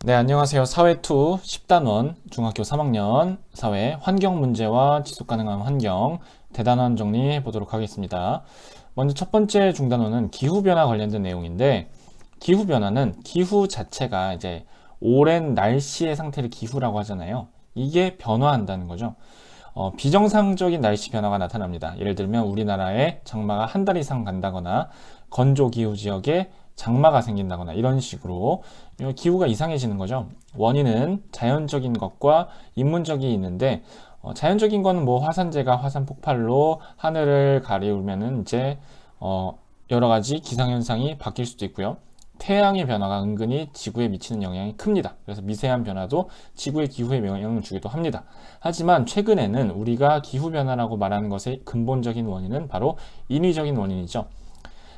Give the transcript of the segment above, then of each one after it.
네, 안녕하세요. 사회2 10단원 중학교 3학년 사회 환경 문제와 지속 가능한 환경 대단원 정리해 보도록 하겠습니다. 먼저 첫 번째 중단원은 기후변화 관련된 내용인데, 기후변화는 기후 자체가 이제 오랜 날씨의 상태를 기후라고 하잖아요. 이게 변화한다는 거죠. 비정상적인 날씨 변화가 나타납니다. 예를 들면 우리나라에 장마가 한 달 이상 간다거나 건조 기후 지역에 장마가 생긴다거나 이런 식으로 기후가 이상해지는 거죠. 원인은 자연적인 것과 인문적이 있는데, 자연적인 거는 뭐 화산재가 화산 폭발로 하늘을 가리우면은 이제 여러 가지 기상현상이 바뀔 수도 있고요. 태양의 변화가 은근히 지구에 미치는 영향이 큽니다. 그래서 미세한 변화도 지구의 기후에 영향을 주기도 합니다. 하지만 최근에는 우리가 기후변화라고 말하는 것의 근본적인 원인은 바로 인위적인 원인이죠.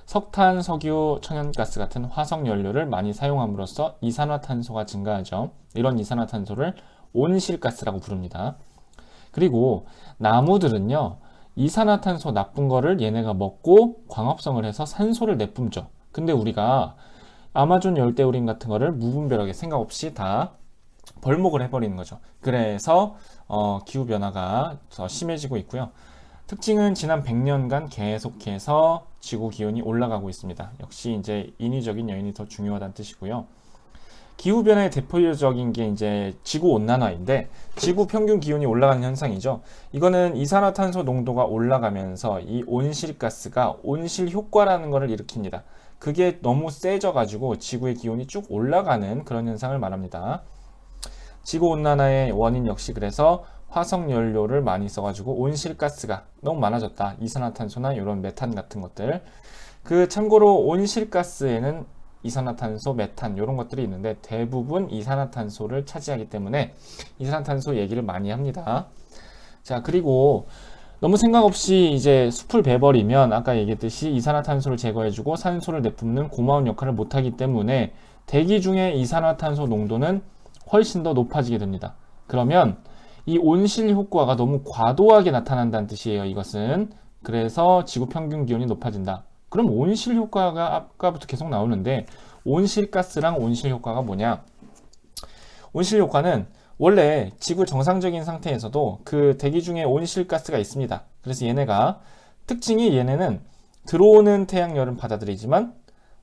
석탄, 석유, 천연가스 같은 화석 연료를 많이 사용함으로써 이산화탄소가 증가하죠. 이런 이산화탄소를 온실가스라고 부릅니다. 그리고 나무들은요, 이산화탄소 나쁜 거를 얘네가 먹고 광합성을 해서 산소를 내뿜죠. 근데 우리가 아마존 열대우림 같은 거를 무분별하게 생각 없이 다 벌목을 해버리는 거죠. 그래서 기후변화가 더 심해지고 있고요. 특징은 지난 100년간 계속해서 지구 기온이 올라가고 있습니다. 역시 이제 인위적인 요인이 더 중요하다는 뜻이고요. 기후변화의 대표적인 게 이제 지구 온난화인데, 지구 평균 기온이 올라가는 현상이죠. 이거는 이산화탄소 농도가 올라가면서 이 온실가스가 온실 효과라는 것을 일으킵니다. 그게 너무 세져가지고 지구의 기온이 쭉 올라가는 그런 현상을 말합니다. 지구 온난화의 원인 역시 그래서 화석 연료를 많이 써가지고 온실가스가 너무 많아졌다. 이산화탄소나 이런 메탄 같은 것들. 참고로 온실가스에는 이산화탄소, 메탄 이런 것들이 있는데 대부분 이산화탄소를 차지하기 때문에 이산화탄소 얘기를 많이 합니다. 자, 그리고 너무 생각 없이 이제 숲을 베버리면 아까 얘기했듯이 이산화탄소를 제거해주고 산소를 내뿜는 고마운 역할을 못하기 때문에 대기 중의 이산화탄소 농도는 훨씬 더 높아지게 됩니다. 그러면 이 온실 효과가 너무 과도하게 나타난다는 뜻이에요. 이것은. 그래서 지구 평균 기온이 높아진다. 그럼 온실 효과가 아까부터 계속 나오는데, 온실가스랑 온실 효과가 뭐냐? 온실 효과는 원래 지구 정상적인 상태에서도 그 대기 중에 온실가스가 있습니다. 그래서 얘네가 특징이, 얘네는 들어오는 태양열은 받아들이지만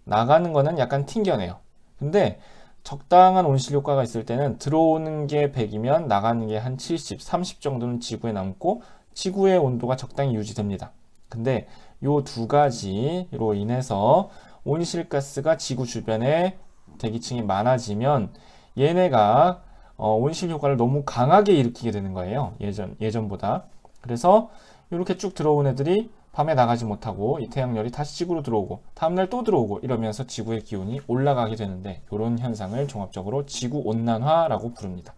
나가는 거는 약간 튕겨내요. 근데 적당한 온실 효과가 있을 때는 들어오는 게 100이면 나가는 게 한 70, 30 정도는 지구에 남고 지구의 온도가 적당히 유지됩니다. 근데 요 두 가지로 인해서 온실가스가 지구 주변에 대기층이 많아지면 얘네가 온실 효과를 너무 강하게 일으키게 되는 거예요. 예전보다. 그래서 이렇게 쭉 들어온 애들이 밤에 나가지 못하고 이 태양열이 다시 지구로 들어오고 다음날 또 들어오고 이러면서 지구의 기온이 올라가게 되는데, 이런 현상을 종합적으로 지구온난화라고 부릅니다.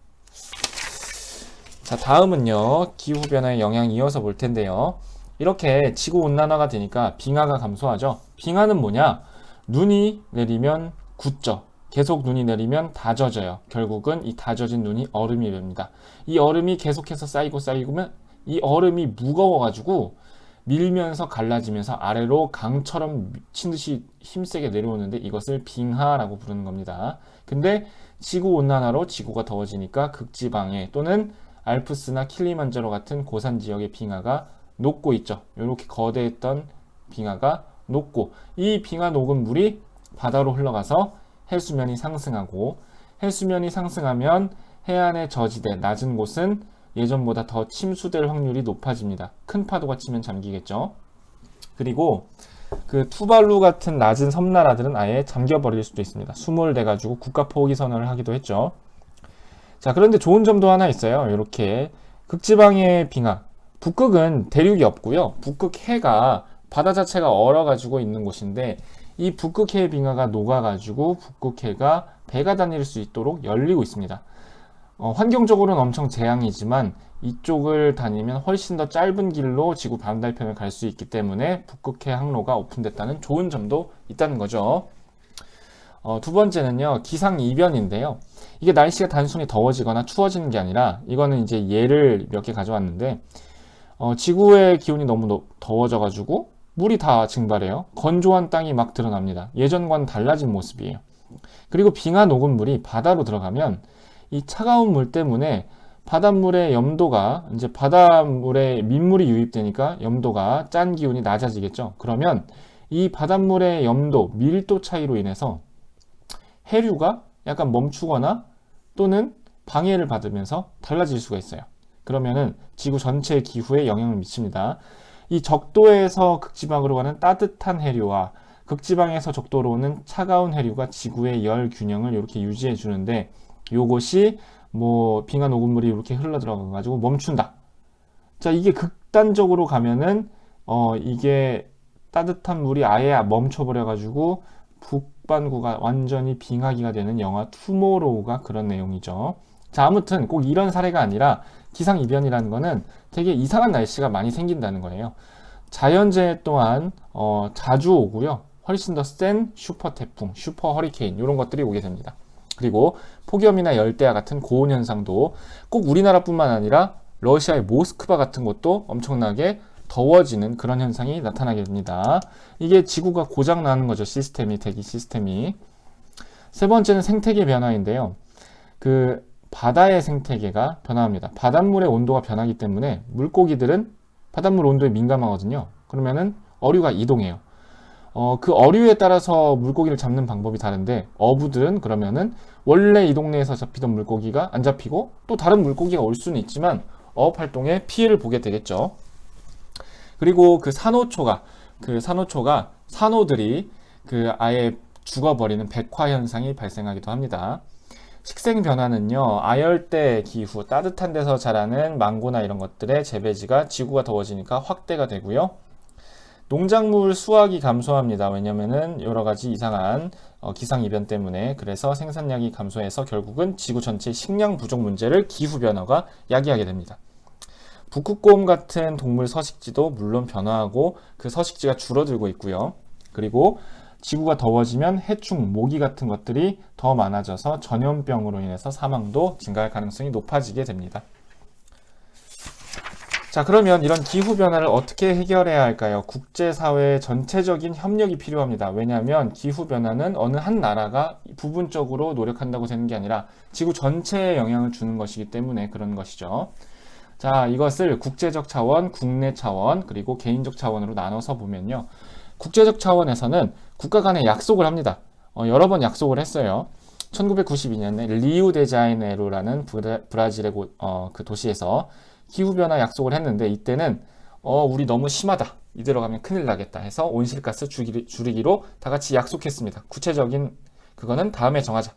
자, 다음은요, 기후변화의 영향 이어서 볼 텐데요. 이렇게 지구온난화가 되니까 빙하가 감소하죠. 빙하는 뭐냐? 눈이 내리면 굳죠. 계속 눈이 내리면 다 젖어요. 결국은 이 다 젖은 눈이 얼음이 됩니다. 이 얼음이 계속해서 쌓이면 이 얼음이 무거워가지고 밀면서 갈라지면서 아래로 강처럼 미친 듯이 힘세게 내려오는데 이것을 빙하라고 부르는 겁니다. 근데 지구 온난화로 지구가 더워지니까 극지방에 또는 알프스나 킬리만자로 같은 고산 지역의 빙하가 녹고 있죠. 이렇게 거대했던 빙하가 녹고, 이 빙하 녹은 물이 바다로 흘러가서 해수면이 상승하고, 해수면이 상승하면 해안의 저지대, 낮은 곳은 예전보다 더 침수될 확률이 높아집니다. 큰 파도가 치면 잠기겠죠. 그리고 그 투발루 같은 낮은 섬나라들은 아예 잠겨버릴 수도 있습니다. 수몰돼가지고 국가 포기 선언을 하기도 했죠. 자, 그런데 좋은 점도 하나 있어요. 이렇게 극지방의 빙하, 북극은 대륙이 없고요. 북극해가 바다 자체가 얼어가지고 있는 곳인데, 이 북극해 빙하가 녹아가지고 북극해가 배가 다닐 수 있도록 열리고 있습니다. 환경적으로는 엄청 재앙이지만 이쪽을 다니면 훨씬 더 짧은 길로 지구 반대편을 갈 수 있기 때문에 북극해 항로가 오픈됐다는 좋은 점도 있다는 거죠. 두 번째는요, 기상이변인데요. 이게 날씨가 단순히 더워지거나 추워지는 게 아니라, 이거는 이제 예를 몇 개 가져왔는데, 지구의 기온이 너무 더워져가지고 물이 다 증발해요. 건조한 땅이 막 드러납니다. 예전과는 달라진 모습이에요. 그리고 빙하 녹은 물이 바다로 들어가면 이 차가운 물 때문에 바닷물의 염도가 이제 바닷물에 민물이 유입되니까 염도가 짠 기운이 낮아지겠죠. 그러면 이 바닷물의 염도, 밀도 차이로 인해서 해류가 약간 멈추거나 또는 방해를 받으면서 달라질 수가 있어요. 그러면은 지구 전체 기후에 영향을 미칩니다. 이 적도에서 극지방으로 가는 따뜻한 해류와 극지방에서 적도로 오는 차가운 해류가 지구의 열 균형을 이렇게 유지해 주는데, 요것이 뭐 빙하 녹은 물이 이렇게 흘러 들어가 가지고 멈춘다. 자, 이게 극단적으로 가면은 이게 따뜻한 물이 아예 멈춰 버려 가지고 북반구가 완전히 빙하기가 되는 영화 투모로우가 그런 내용이죠. 자, 아무튼 꼭 이런 사례가 아니라 기상이변이라는 거는 되게 이상한 날씨가 많이 생긴다는 거예요. 자연재해 또한 자주 오고요. 훨씬 더 센 슈퍼 태풍, 슈퍼 허리케인 이런 것들이 오게 됩니다. 그리고 폭염이나 열대야 같은 고온 현상도 꼭 우리나라뿐만 아니라 러시아의 모스크바 같은 곳도 엄청나게 더워지는 그런 현상이 나타나게 됩니다. 이게 지구가 고장 나는 거죠. 대기 시스템이. 세 번째는 생태계 변화인데요. 그 바다의 생태계가 변화합니다. 바닷물의 온도가 변하기 때문에 물고기들은 바닷물 온도에 민감하거든요. 그러면은 어류가 이동해요. 그 어류에 따라서 물고기를 잡는 방법이 다른데, 어부들은 그러면은 원래 이 동네에서 잡히던 물고기가 안 잡히고 또 다른 물고기가 올 수는 있지만 어업 활동에 피해를 보게 되겠죠. 그리고 그 산호초가 산호들이 그 아예 죽어버리는 백화 현상이 발생하기도 합니다. 식생 변화는요, 아열대 기후, 따뜻한 데서 자라는 망고나 이런 것들의 재배지가 지구가 더워지니까 확대가 되고요. 농작물 수확이 감소합니다. 왜냐면은 여러 가지 이상한 기상 이변 때문에. 그래서 생산량이 감소해서 결국은 지구 전체 식량 부족 문제를 기후 변화가 야기하게 됩니다. 북극곰 같은 동물 서식지도 물론 변화하고 그 서식지가 줄어들고 있고요. 그리고 지구가 더워지면 해충, 모기 같은 것들이 더 많아져서 전염병으로 인해서 사망도 증가할 가능성이 높아지게 됩니다. 자, 그러면 이런 기후변화를 어떻게 해결해야 할까요? 국제사회의 전체적인 협력이 필요합니다. 왜냐하면 기후변화는 어느 한 나라가 부분적으로 노력한다고 되는 게 아니라 지구 전체에 영향을 주는 것이기 때문에 그런 것이죠. 자, 이것을 국제적 차원, 국내 차원, 그리고 개인적 차원으로 나눠서 보면요. 국제적 차원에서는 국가 간에 약속을 합니다. 여러 번 약속을 했어요. 1992년에 리우데자네이루라는 브라질의 그 도시에서 기후변화 약속을 했는데, 이때는 우리 너무 심하다, 이대로 가면 큰일 나겠다 해서 온실가스 줄이기로 다 같이 약속했습니다. 구체적인 그거는 다음에 정하자.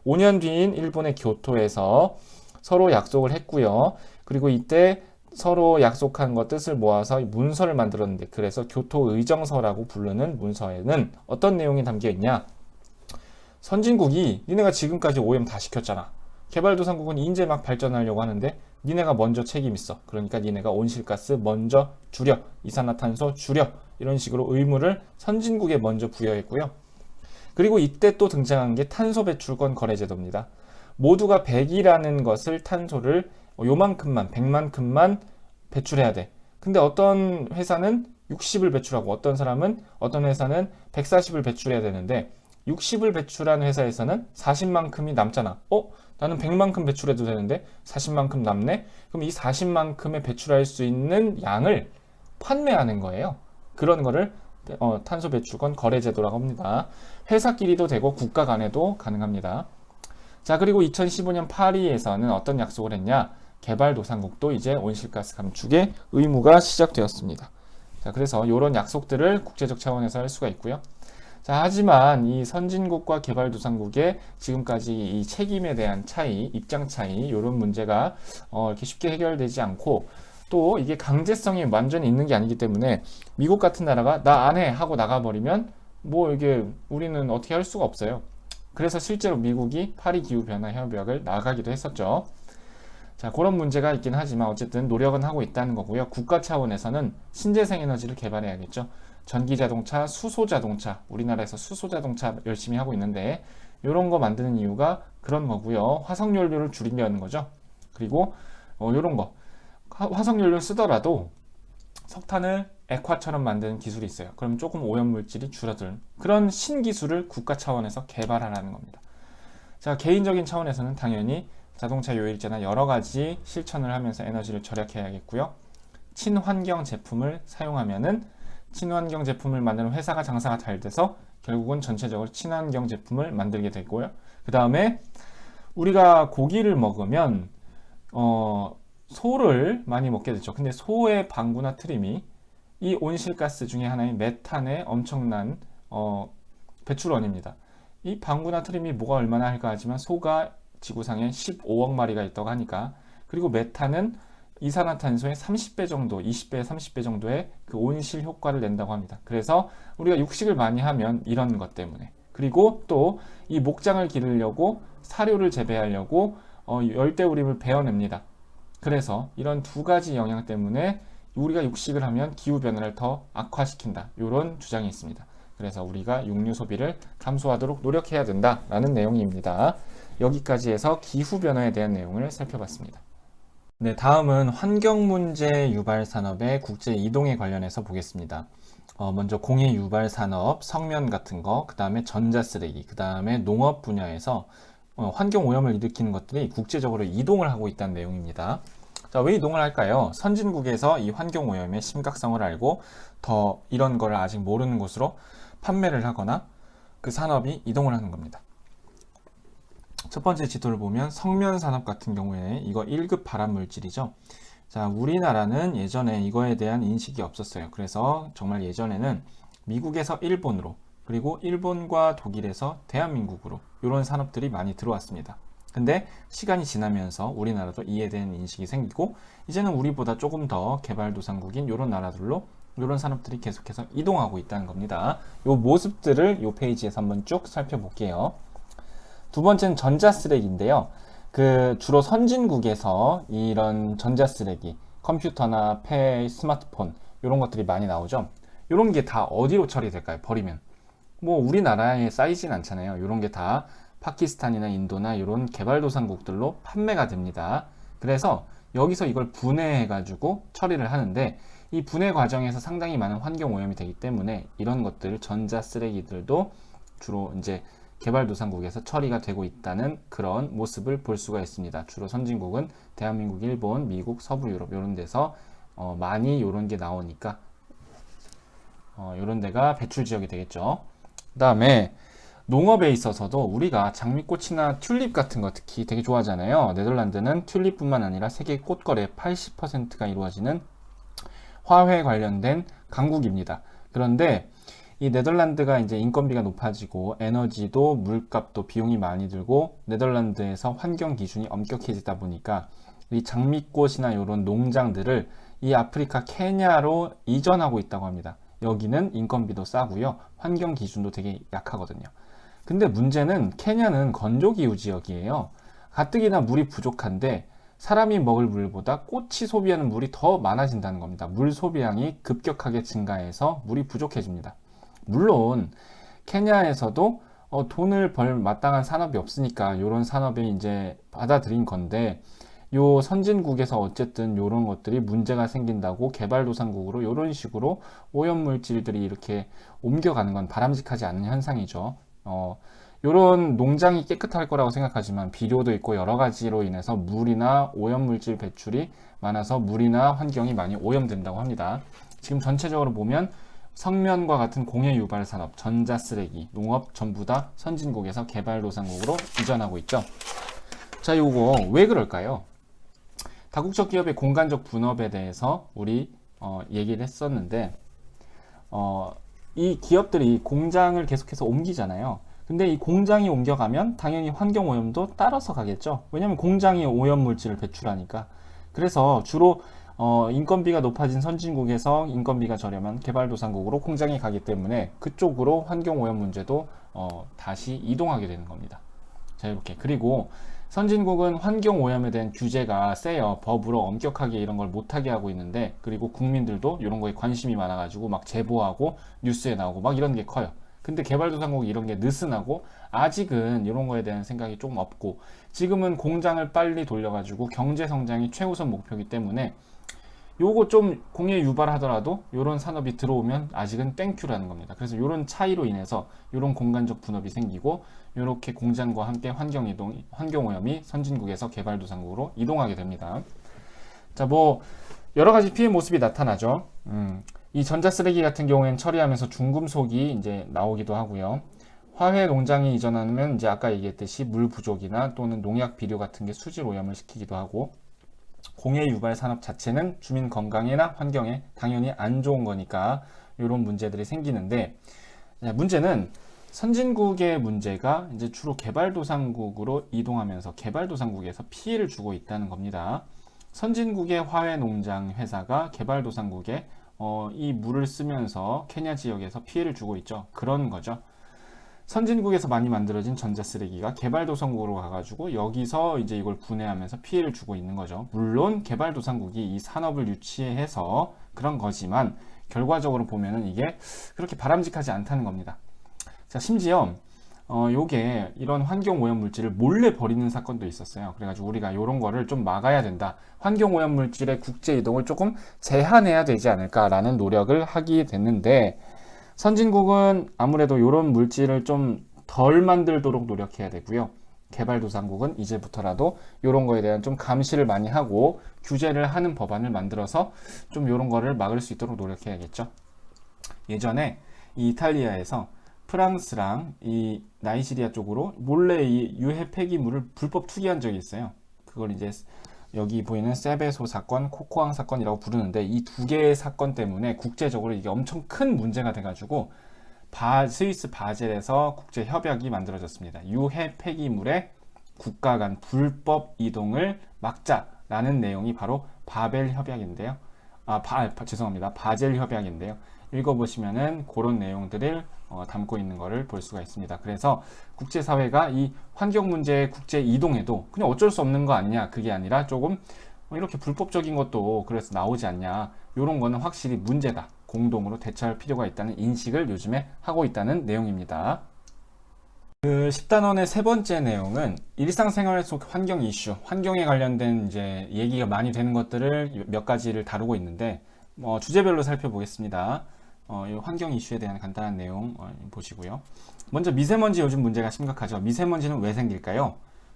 5년 뒤인 일본의 교토에서 서로 약속을 했고요. 그리고 이때 서로 약속한 것 뜻을 모아서 문서를 만들었는데, 그래서 교토의정서라고 부르는 문서에는 어떤 내용이 담겨 있냐? 선진국이 니네가 지금까지 오염 다 시켰잖아. 개발도상국은 이제 막 발전하려고 하는데 니네가 먼저 책임 있어. 그러니까 니네가 온실가스 먼저 줄여, 이산화탄소 줄여, 이런 식으로 의무를 선진국에 먼저 부여했고요. 그리고 이때 또 등장한 게 탄소 배출권 거래 제도입니다. 모두가 100이라는 것을, 탄소를 요만큼만, 100만큼만 배출해야 돼. 근데 어떤 회사는 60을 배출하고 어떤 회사는 140을 배출해야 되는데, 60을 배출한 회사에서는 40만큼이 남잖아. 나는 100만큼 배출해도 되는데 40만큼 남네? 그럼 이 40만큼에 배출할 수 있는 양을 판매하는 거예요. 그런 거를 탄소 배출권 거래 제도라고 합니다. 회사끼리도 되고 국가 간에도 가능합니다. 자, 그리고 2015년 파리에서는 어떤 약속을 했냐? 개발도상국도 이제 온실가스 감축의 의무가 시작되었습니다. 자, 그래서 이런 약속들을 국제적 차원에서 할 수가 있고요. 자, 하지만 이 선진국과 개발도상국의 지금까지 이 책임에 대한 차이, 입장 차이, 이런 문제가 이렇게 쉽게 해결되지 않고, 또 이게 강제성이 완전히 있는 게 아니기 때문에 미국 같은 나라가 나 안 해 하고 나가버리면 뭐 이게 우리는 어떻게 할 수가 없어요. 그래서 실제로 미국이 파리 기후변화 협약을 나가기도 했었죠. 자, 그런 문제가 있긴 하지만 어쨌든 노력은 하고 있다는 거고요. 국가 차원에서는 신재생 에너지를 개발해야겠죠. 전기자동차, 수소자동차, 우리나라에서 수소자동차 열심히 하고 있는데 이런 거 만드는 이유가 그런 거고요. 화석연료를 줄이려는 거죠. 그리고 이런 거 화석연료 쓰더라도 석탄을 액화처럼 만드는 기술이 있어요. 그럼 조금 오염물질이 줄어드는 그런 신기술을 국가 차원에서 개발하라는 겁니다. 자, 개인적인 차원에서는 당연히 자동차 요일제나 여러 가지 실천을 하면서 에너지를 절약해야겠고요. 친환경 제품을 사용하면은 친환경 제품을 만드는 회사가 장사가 잘 돼서 결국은 전체적으로 친환경 제품을 만들게 되고요. 그 다음에 우리가 고기를 먹으면 소를 많이 먹게 되죠. 근데 소의 방구나 트림이 이 온실가스 중에 하나인 메탄의 엄청난 배출원입니다. 이 방구나 트림이 뭐가 얼마나 할까 하지만 소가 지구상에 15억 마리가 있다고 하니까, 그리고 메탄은 이산화탄소의 30배 정도, 20배, 30배 정도의 그 온실 효과를 낸다고 합니다. 그래서 우리가 육식을 많이 하면 이런 것 때문에, 그리고 또 이 목장을 기르려고 사료를 재배하려고 열대우림을 베어냅니다. 그래서 이런 두 가지 영향 때문에 우리가 육식을 하면 기후변화를 더 악화시킨다, 이런 주장이 있습니다. 그래서 우리가 육류 소비를 감소하도록 노력해야 된다라는 내용입니다. 여기까지 해서 기후변화에 대한 내용을 살펴봤습니다. 네, 다음은 환경문제 유발 산업의 국제 이동에 관련해서 보겠습니다. 먼저 공해 유발 산업, 석면 같은 거, 그 다음에 전자쓰레기, 그 다음에 농업 분야에서 환경 오염을 일으키는 것들이 국제적으로 이동을 하고 있다는 내용입니다. 자, 왜 이동을 할까요? 선진국에서 이 환경 오염의 심각성을 알고 더 이런 걸 아직 모르는 곳으로 판매를 하거나 그 산업이 이동을 하는 겁니다. 첫 번째 지도를 보면 석면 산업 같은 경우에 이거 1급 발암 물질이죠. 자, 우리나라는 예전에 이거에 대한 인식이 없었어요. 그래서 정말 예전에는 미국에서 일본으로, 그리고 일본과 독일에서 대한민국으로 이런 산업들이 많이 들어왔습니다. 근데 시간이 지나면서 우리나라도 이에 대한 인식이 생기고 이제는 우리보다 조금 더 개발도상국인 이런 나라들로 이런 산업들이 계속해서 이동하고 있다는 겁니다. 이 모습들을 이 페이지에서 한번 쭉 살펴볼게요. 두 번째는 전자쓰레기인데요. 주로 선진국에서 이런 전자쓰레기, 컴퓨터나 스마트폰 이런 것들이 많이 나오죠. 이런 게 다 어디로 처리될까요? 버리면 뭐 우리나라에 쌓이진 않잖아요. 이런 게 다 파키스탄이나 인도나 이런 개발도상국들로 판매가 됩니다. 그래서 여기서 이걸 분해해 가지고 처리를 하는데, 이 분해 과정에서 상당히 많은 환경 오염이 되기 때문에 이런 것들, 전자쓰레기들도 주로 이제 개발도상국에서 처리가 되고 있다는 그런 모습을 볼 수가 있습니다. 주로 선진국은 대한민국, 일본, 미국, 서부 유럽 이런 데서 많이 이런 게 나오니까 이런 데가 배출 지역이 되겠죠. 그 다음에 농업에 있어서도 우리가 장미꽃이나 튤립 같은 거 특히 되게 좋아하잖아요. 네덜란드는 튤립뿐만 아니라 세계 꽃거래 80%가 이루어지는 화훼 관련된 강국입니다. 그런데 이 네덜란드가 이제 인건비가 높아지고 에너지도 물값도 비용이 많이 들고 네덜란드에서 환경 기준이 엄격해지다 보니까 이 장미꽃이나 이런 농장들을 이 아프리카 케냐로 이전하고 있다고 합니다. 여기는 인건비도 싸고요. 환경 기준도 되게 약하거든요. 근데 문제는 케냐는 건조기후 지역이에요. 가뜩이나 물이 부족한데 사람이 먹을 물보다 꽃이 소비하는 물이 더 많아진다는 겁니다. 물 소비량이 급격하게 증가해서 물이 부족해집니다. 물론 케냐에서도 돈을 벌 마땅한 산업이 없으니까 이런 산업에 이제 받아들인 건데, 요 선진국에서 어쨌든 이런 것들이 문제가 생긴다고 개발도상국으로 이런 식으로 오염물질들이 이렇게 옮겨가는 건 바람직하지 않은 현상이죠. 이런 농장이 깨끗할 거라고 생각하지만 비료도 있고 여러 가지로 인해서 물이나 오염물질 배출이 많아서 물이나 환경이 많이 오염된다고 합니다. 지금 전체적으로 보면 석면과 같은 공해 유발 산업, 전자쓰레기, 농업 전부 다 선진국에서 개발도상국으로 이전하고 있죠. 자, 요거 왜 그럴까요? 다국적 기업의 공간적 분업에 대해서 우리 얘기를 했었는데, 이 기업들이 공장을 계속해서 옮기잖아요. 근데 이 공장이 옮겨가면 당연히 환경 오염도 따라서 가겠죠. 왜냐면 공장이 오염 물질을 배출하니까. 그래서 주로 인건비가 높아진 선진국에서 인건비가 저렴한 개발도상국으로 공장이 가기 때문에 그쪽으로 환경 오염 문제도 다시 이동하게 되는 겁니다. 자, 이렇게. 그리고 선진국은 환경 오염에 대한 규제가 세요. 법으로 엄격하게 이런 걸 못하게 하고 있는데, 그리고 국민들도 이런 거에 관심이 많아가지고 막 제보하고 뉴스에 나오고 막 이런 게 커요. 근데 개발도상국이 이런 게 느슨하고 아직은 이런 거에 대한 생각이 조금 없고, 지금은 공장을 빨리 돌려가지고 경제 성장이 최우선 목표이기 때문에 요거 좀 공해 유발하더라도 요런 산업이 들어오면 아직은 땡큐라는 겁니다. 그래서 요런 차이로 인해서 요런 공간적 분업이 생기고 요렇게 공장과 함께 환경오염이 선진국에서 개발도상국으로 이동하게 됩니다. 자, 뭐 여러 가지 피해 모습이 나타나죠. 이 전자쓰레기 같은 경우에는 처리하면서 중금속이 이제 나오기도 하고요. 화훼 농장이 이전하면 이제 아까 얘기했듯이 물 부족이나 또는 농약 비료 같은 게 수질 오염을 시키기도 하고, 공해 유발 산업 자체는 주민 건강이나 환경에 당연히 안 좋은 거니까 이런 문제들이 생기는데, 문제는 선진국의 문제가 이제 주로 개발도상국으로 이동하면서 개발도상국에서 피해를 주고 있다는 겁니다. 선진국의 화훼 농장 회사가 개발도상국에 이 물을 쓰면서 케냐 지역에서 피해를 주고 있죠. 그런 거죠. 선진국에서 많이 만들어진 전자쓰레기가 개발도상국으로 가가지고 여기서 이제 이걸 분해하면서 피해를 주고 있는 거죠. 물론 개발도상국이 이 산업을 유치해서 그런 거지만 결과적으로 보면은 이게 그렇게 바람직하지 않다는 겁니다. 자, 심지어 요게 이런 환경오염 물질을 몰래 버리는 사건도 있었어요. 그래가지고 우리가 요런 거를 좀 막아야 된다. 환경오염 물질의 국제 이동을 조금 제한해야 되지 않을까라는 노력을 하게 됐는데, 선진국은 아무래도 이런 물질을 좀 덜 만들도록 노력해야 되고요. 개발도상국은 이제부터라도 이런 거에 대한 좀 감시를 많이 하고 규제를 하는 법안을 만들어서 좀 이런 거를 막을 수 있도록 노력해야겠죠. 예전에 이 이탈리아에서 프랑스랑 이 나이지리아 쪽으로 몰래 이 유해 폐기물을 불법 투기한 적이 있어요. 그걸 이제 여기 보이는 세베소 사건, 코코앙 사건이라고 부르는데, 이 두 개의 사건 때문에 국제적으로 이게 엄청 큰 문제가 돼가지고 스위스 바젤에서 국제 협약이 만들어졌습니다. 유해 폐기물의 국가 간 불법 이동을 막자라는 내용이 바로 바벨 협약인데요. 죄송합니다. 바젤 협약인데요. 읽어보시면은 그런 내용들을 담고 있는 것을 볼 수가 있습니다. 그래서 국제사회가 이 환경 문제의 국제 이동에도 그냥 어쩔 수 없는 거 아니냐, 그게 아니라 조금 이렇게 불법적인 것도 그래서 나오지 않냐, 이런 거는 확실히 문제다, 공동으로 대처할 필요가 있다는 인식을 요즘에 하고 있다는 내용입니다. 그 10단원의 세 번째 내용은 일상생활 속 환경 이슈, 환경에 관련된 이제 얘기가 많이 되는 것들을 몇 가지를 다루고 있는데, 주제별로 살펴보겠습니다. 이 환경 이슈에 대한 간단한 내용 보시고요. 먼저 미세먼지, 요즘 문제가 심각하죠. 미세먼지는 왜 생길까요?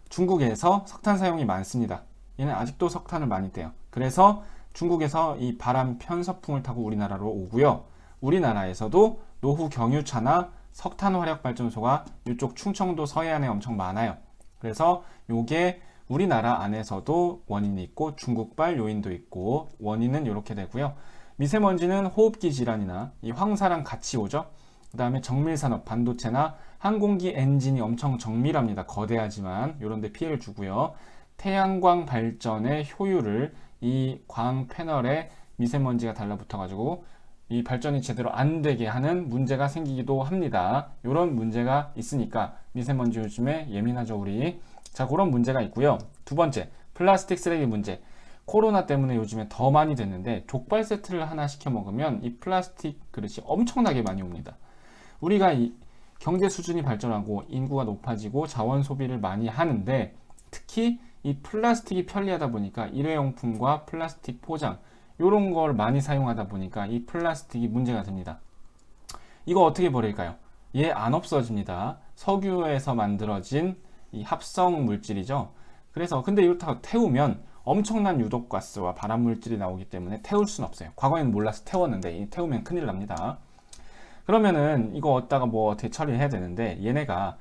중국에서 석탄 사용이 많습니다. 얘는 아직도 석탄을 많이 떼요. 그래서 중국에서 이 바람 편서풍을 타고 우리나라로 오고요. 우리나라에서도 노후 경유차나 석탄 화력 발전소가 이쪽 충청도 서해안에 엄청 많아요. 그래서 요게 우리나라 안에서도 원인이 있고 중국발 요인도 있고, 원인은 이렇게 되고요. 미세먼지는 호흡기 질환이나 이 황사랑 같이 오죠. 그 다음에 정밀산업, 반도체나 항공기 엔진이 엄청 정밀합니다. 거대하지만 이런 데 피해를 주고요. 태양광 발전의 효율을 이 광 패널에 미세먼지가 달라붙어 가지고 이 발전이 제대로 안 되게 하는 문제가 생기기도 합니다. 이런 문제가 있으니까 미세먼지 요즘에 예민하죠, 우리. 자, 그런 문제가 있고요. 두 번째, 플라스틱 쓰레기 문제. 코로나 때문에 요즘에 더 많이 됐는데, 족발 세트를 하나 시켜 먹으면 이 플라스틱 그릇이 엄청나게 많이 옵니다. 우리가 이 경제 수준이 발전하고 인구가 높아지고 자원 소비를 많이 하는데, 특히 이 플라스틱이 편리하다 보니까 일회용품과 플라스틱 포장, 이런 걸 많이 사용하다 보니까 이 플라스틱이 문제가 됩니다. 이거 어떻게 버릴까요? 얘 안 없어집니다. 석유에서 만들어진 이 합성 물질이죠. 그래서 근데 이렇다고 태우면 엄청난 유독가스와 발암 물질이 나오기 때문에 태울 수는 없어요. 과거에는 몰라서 태웠는데 태우면 큰일 납니다. 그러면은 이거 어디다가 뭐 어떻게 처리해야 되는데, 얘네가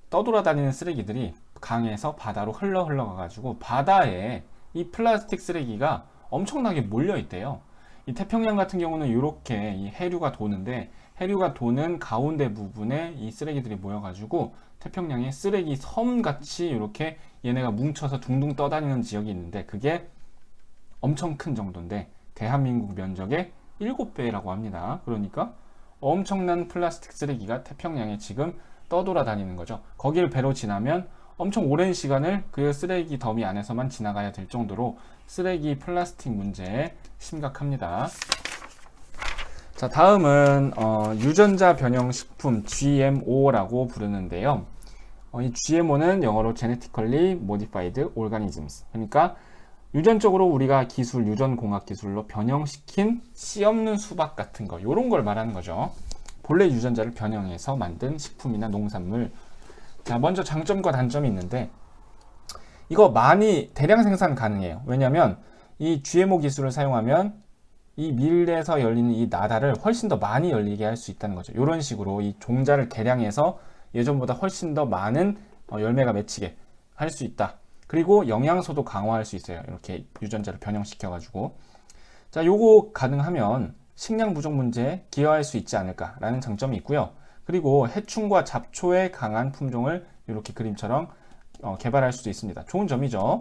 떠돌아다니는 쓰레기들이 강에서 바다로 흘러가가지고 바다에 이 플라스틱 쓰레기가 엄청나게 몰려 있대요. 이 태평양 같은 경우는 이렇게 이 해류가 도는데, 해류가 도는 가운데 부분에 이 쓰레기들이 모여가지고 태평양에 쓰레기 섬같이 이렇게 얘네가 뭉쳐서 둥둥 떠다니는 지역이 있는데, 그게 엄청 큰 정도인데 대한민국 면적의 7배라고 합니다. 그러니까 엄청난 플라스틱 쓰레기가 태평양에 지금 떠돌아다니는 거죠. 거기를 배로 지나면 엄청 오랜 시간을 그 쓰레기 더미 안에서만 지나가야 될 정도로 쓰레기 플라스틱 문제 심각합니다. 자, 다음은 유전자 변형 식품 GMO라고 부르는데요. 이 GMO는 영어로 Genetically Modified Organisms, 그러니까 유전적으로 우리가 기술, 유전공학 기술로 변형시킨 씨 없는 수박 같은 거, 요런 걸 말하는 거죠. 본래 유전자를 변형해서 만든 식품이나 농산물. 자, 먼저 장점과 단점이 있는데, 이거 많이 대량 생산 가능해요. 왜냐면 이 GMO 기술을 사용하면 이 밀에서 열리는 이 나달을 훨씬 더 많이 열리게 할 수 있다는 거죠. 이런 식으로 이 종자를 개량해서 예전보다 훨씬 더 많은 열매가 맺히게 할 수 있다. 그리고 영양소도 강화할 수 있어요. 이렇게 유전자를 변형시켜 가지고. 자, 요거 가능하면 식량 부족 문제에 기여할 수 있지 않을까라는 장점이 있고요. 그리고 해충과 잡초에 강한 품종을 이렇게 그림처럼 개발할 수도 있습니다. 좋은 점이죠.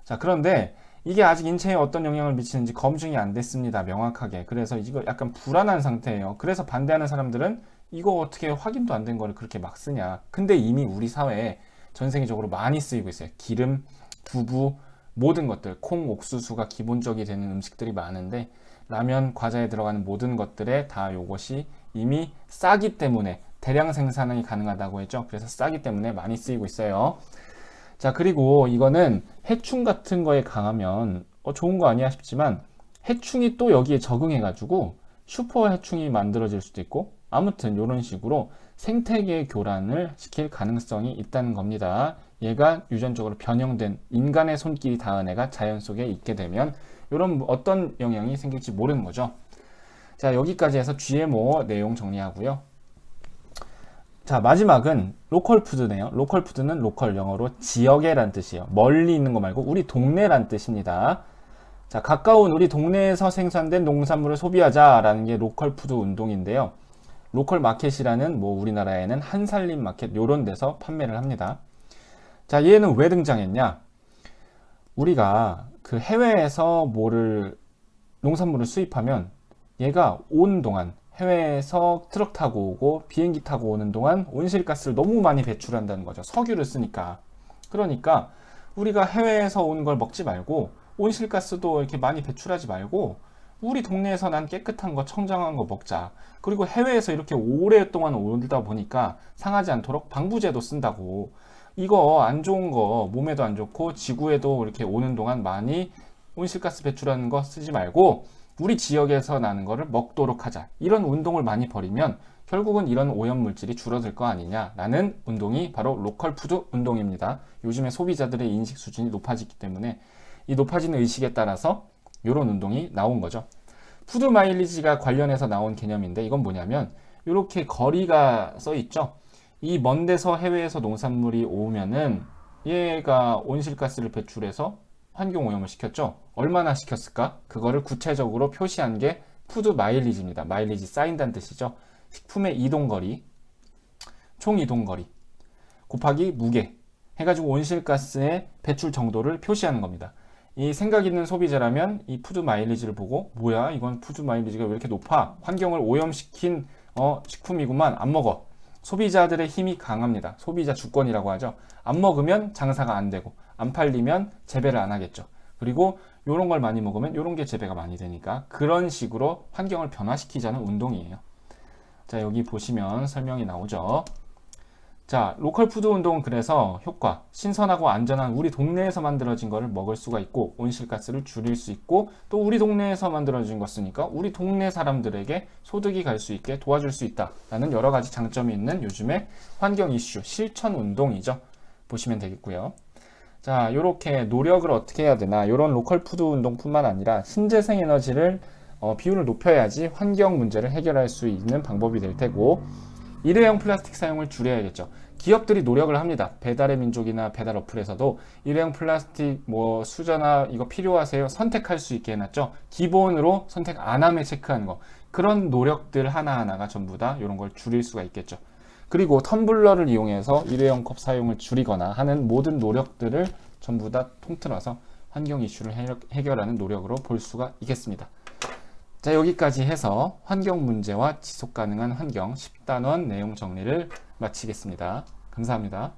자, 그런데 이게 아직 인체에 어떤 영향을 미치는지 검증이 안 됐습니다. 명확하게. 그래서 이거 약간 불안한 상태예요. 그래서 반대하는 사람들은 이거 어떻게 확인도 안 된 거를 그렇게 막 쓰냐. 근데 이미 우리 사회에 전 세계적으로 많이 쓰이고 있어요. 기름, 두부, 모든 것들, 콩, 옥수수가 기본적이 되는 음식들이 많은데 라면, 과자에 들어가는 모든 것들에 다 요것이 이미 싸기 때문에 대량 생산이 가능하다고 했죠. 그래서 싸기 때문에 많이 쓰이고 있어요. 자, 그리고 이거는 해충 같은 거에 강하면 좋은 거 아니야 싶지만 해충이 또 여기에 적응해 가지고 슈퍼 해충이 만들어질 수도 있고, 아무튼 이런 식으로 생태계 교란을 시킬 가능성이 있다는 겁니다. 얘가 유전적으로 변형된 인간의 손길이 닿은 애가 자연 속에 있게 되면 이런 어떤 영향이 생길지 모르는 거죠. 자, 여기까지 해서 GMO 내용 정리하고요. 자, 마지막은 로컬 푸드네요. 로컬 푸드는 로컬, 영어로 지역에 란 뜻이에요. 멀리 있는 거 말고 우리 동네란 뜻입니다. 자, 가까운 우리 동네에서 생산된 농산물을 소비하자라는 게 로컬 푸드 운동인데요. 로컬 마켓이라는 우리나라에는 한살림 마켓 요런 데서 판매를 합니다. 자, 얘는 왜 등장했냐? 우리가 그 해외에서 농산물을 수입하면 얘가 오는 동안, 해외에서 트럭 타고 오고 비행기 타고 오는 동안 온실가스를 너무 많이 배출한다는 거죠. 석유를 쓰니까. 그러니까 우리가 해외에서 오는 걸 먹지 말고 온실가스도 이렇게 많이 배출하지 말고 우리 동네에서 난 깨끗한 거, 청정한 거 먹자. 그리고 해외에서 이렇게 오랫동안 오다 보니까 상하지 않도록 방부제도 쓴다고. 이거 안 좋은 거 몸에도 안 좋고 지구에도 이렇게 오는 동안 많이 온실가스 배출하는 거 쓰지 말고 우리 지역에서 나는 거를 먹도록 하자. 이런 운동을 많이 벌이면 결국은 이런 오염물질이 줄어들 거 아니냐라는 운동이 바로 로컬 푸드 운동입니다. 요즘에 소비자들의 인식 수준이 높아지기 때문에 이 높아지는 의식에 따라서 이런 운동이 나온 거죠. 푸드 마일리지가 관련해서 나온 개념인데 이건 뭐냐면 이렇게 거리가 써 있죠. 이 먼 데서 해외에서 농산물이 오면은 얘가 온실가스를 배출해서 환경오염을 시켰죠. 얼마나 시켰을까? 그거를 구체적으로 표시한 게 푸드 마일리지입니다. 마일리지 쌓인다는 뜻이죠. 식품의 이동거리, 총 이동거리 곱하기 무게 해가지고 온실가스의 배출 정도를 표시하는 겁니다. 이 생각 있는 소비자라면 이 푸드 마일리지를 보고 뭐야 이건 푸드 마일리지가 왜 이렇게 높아? 환경을 오염시킨 식품이구만. 안 먹어. 소비자들의 힘이 강합니다. 소비자 주권이라고 하죠. 안 먹으면 장사가 안 되고 안 팔리면 재배를 안 하겠죠. 그리고 이런 걸 많이 먹으면 이런 게 재배가 많이 되니까 그런 식으로 환경을 변화시키자는 운동이에요. 자, 여기 보시면 설명이 나오죠. 자, 로컬 푸드 운동은 그래서 효과, 신선하고 안전한 우리 동네에서 만들어진 거를 먹을 수가 있고 온실가스를 줄일 수 있고 또 우리 동네에서 만들어진 거 쓰니까 우리 동네 사람들에게 소득이 갈 수 있게 도와줄 수 있다라는 여러 가지 장점이 있는 요즘의 환경 이슈 실천 운동이죠. 보시면 되겠고요. 자, 이렇게 노력을 어떻게 해야 되나, 이런 로컬 푸드 운동뿐만 아니라 신재생 에너지를 비율을 높여야지 환경 문제를 해결할 수 있는 방법이 될 테고, 일회용 플라스틱 사용을 줄여야겠죠. 기업들이 노력을 합니다. 배달의 민족이나 배달 어플에서도 일회용 플라스틱 수저나 이거 필요하세요? 선택할 수 있게 해놨죠. 기본으로 선택 안 함에 체크하는 거. 그런 노력들 하나하나가 전부 다 이런 걸 줄일 수가 있겠죠. 그리고 텀블러를 이용해서 일회용 컵 사용을 줄이거나 하는 모든 노력들을 전부 다 통틀어서 환경 이슈를 해결하는 노력으로 볼 수가 있겠습니다. 자, 여기까지 해서 환경 문제와 지속 가능한 환경 10단원 내용 정리를 마치겠습니다. 감사합니다.